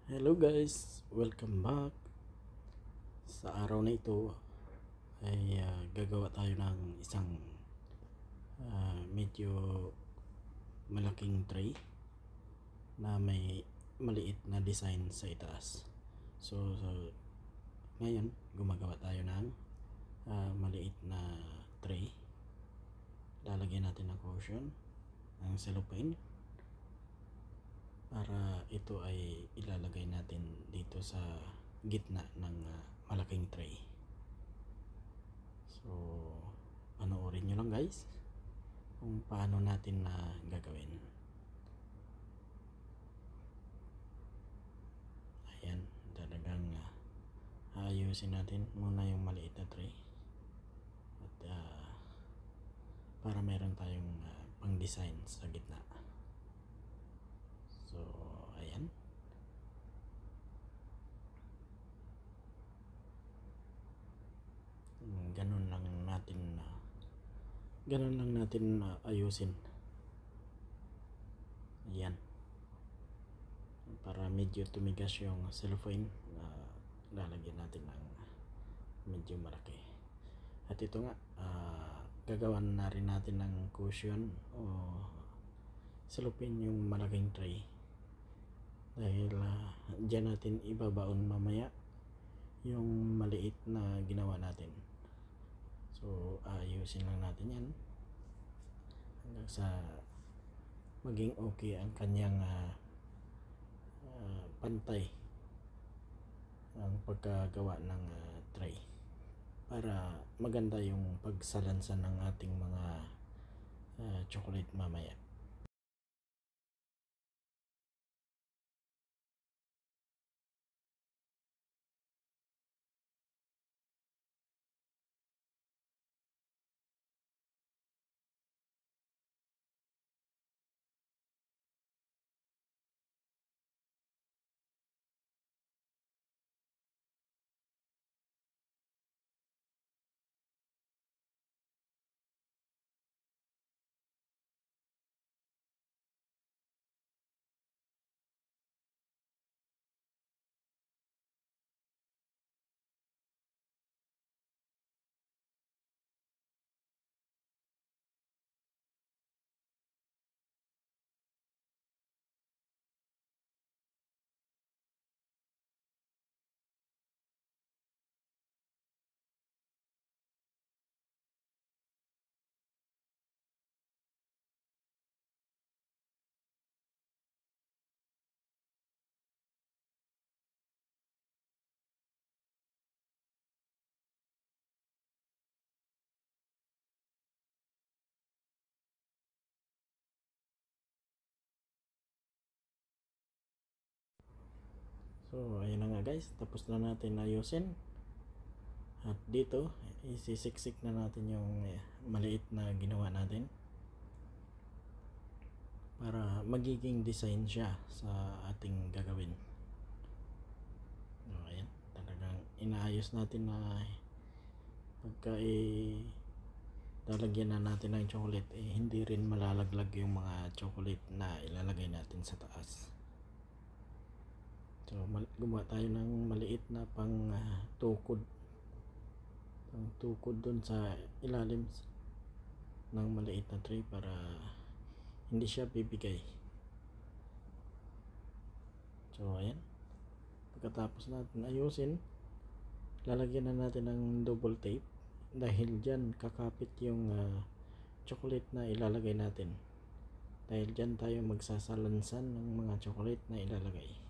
Hello guys, welcome back. Sa araw na ito ay gagawa tayo ng isang medyo malaking tray na may maliit na design sa itaas. So ngayon gumagawa tayo ng maliit na tray. Lalagyan natin ng cushion, ng cellophane, para ito ay ilalagay natin dito sa gitna ng malaking tray. So panoorin nyo lang guys kung paano natin na gagawin. Ayan, talagang ayusin natin muna yung maliit na tray at para meron tayong pang design sa gitna. So ayan, ganun lang natin ayusin. Ayan, para medyo tumigas yung cellophane, lalagyan natin ng medyo malaki. At ito nga, gagawan na rin natin ng cushion o cellophane yung malaking tray, dahil dyan natin ibabaon mamaya yung maliit na ginawa natin. So ayusin lang natin yan hanggang sa maging okay ang kanyang pantay ang pagkagawa ng tray, para maganda yung pagsalansan ng ating mga chocolate mamaya. So ayun na nga guys, tapos na natin ayusin. At dito isisiksik na natin yung maliit na ginawa natin para magiging design siya sa ating gagawin. So ayan, talagang inaayos natin na pagka lalagyan na natin ng chocolate, hindi rin malalaglag yung mga chocolate na ilalagay natin sa taas. So gumawa tayo ng maliit na pang tukod dun sa ilalim ng maliit na tray para hindi siya bibigay. So ayan, pagkatapos natin ayusin, lalagyan na natin ng double tape, dahil dyan kakapit yung chocolate na ilalagay natin, dahil dyan tayo magsasalansan ng mga chocolate na ilalagay.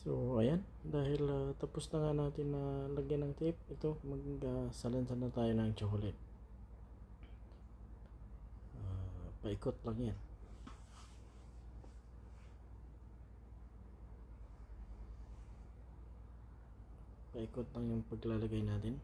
So ayan, dahil tapos na nga natin na lagyan ng tape, ito magsalansan na tayo ng chocolate. Paikot lang yan. Paikot lang yung paglalagay natin.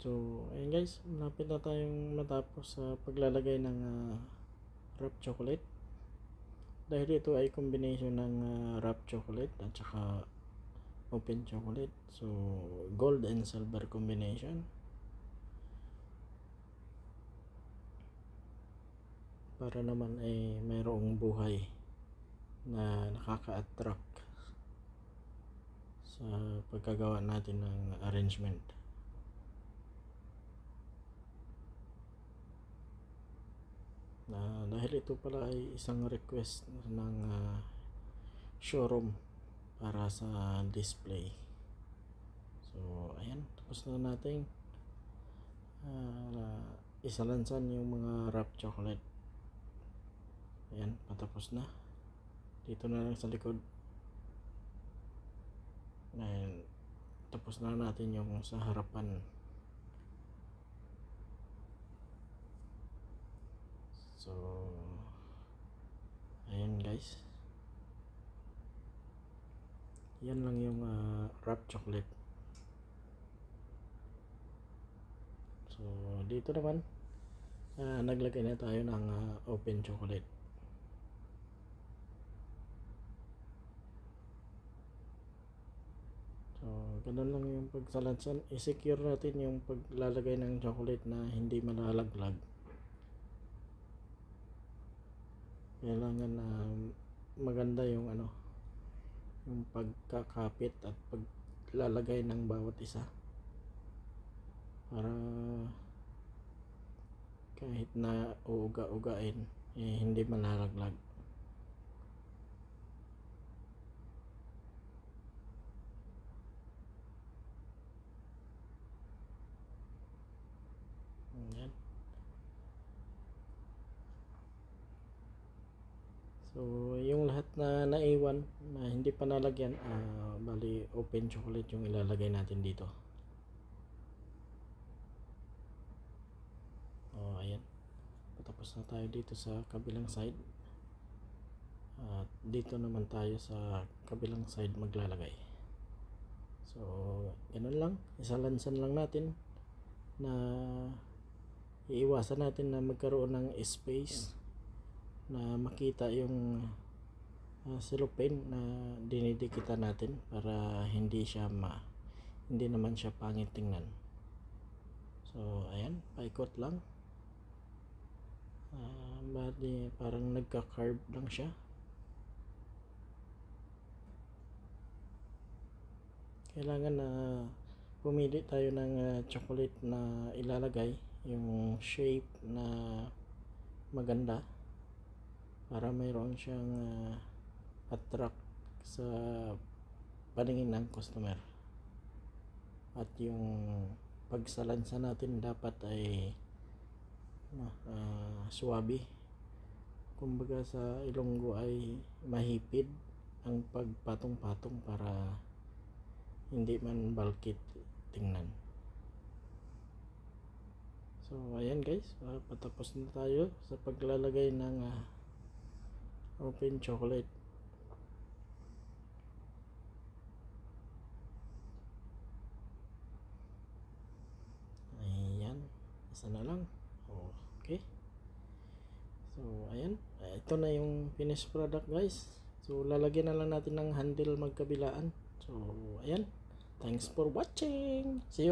So ayun guys, malapit na tayong matapos sa paglalagay ng wrap chocolate. Dahil ito ay combination ng wrap chocolate at saka open chocolate, so gold and silver combination, para naman ay mayroong buhay na nakaka-attract sa pagkagawa natin ng arrangement. Dahil ito pala ay isang request ng showroom para sa display. So ayan, tapos na natin isalansan yung mga wrap chocolate. Ayan, patapos na. Dito na lang sa likod. Ayan, tapos na natin yung sa harapan. So ayan guys, yan lang yung wrap chocolate. So dito naman naglagay na tayo ng open chocolate. So ganun lang yung pagsalansan. I-secure natin yung paglalagay ng chocolate na hindi malalaglag. Kailangan maganda yung yung pagkakapit at paglalagay ng bawat isa, para kahit na uuga-ugain hindi malalaglag. Ayan. So yung lahat na naiwan na hindi pa nalagyan, bali open chocolate yung ilalagay natin dito. Ayan, patapos na tayo dito sa kabilang side, at dito naman tayo sa kabilang side maglalagay. So ganun lang, isalansan lang natin na iiwasan natin na magkaroon ng space na makita yung cellophane na dinidikitan natin para hindi naman siya pangit tingnan. So ayan, paikot lang. Bali parang nagka-carve lang siya. Kailangan na pumili tayo ng chocolate na ilalagay yung shape na maganda para mayroon siyang attract sa paningin ng customer. At yung pagsalansa natin dapat ay suwabe. Kumbaga sa Ilonggo ay mahipid ang pagpatong-patong para hindi man balkit tingnan. So ayan guys, patapos na tayo sa paglalagay ng open chocolate. Ayan, isa na lang. Okay, so ayan, ito na yung finished product guys. So lalagyan na lang natin ng handle magkabilaan. So ayan, thanks for watching. See you again.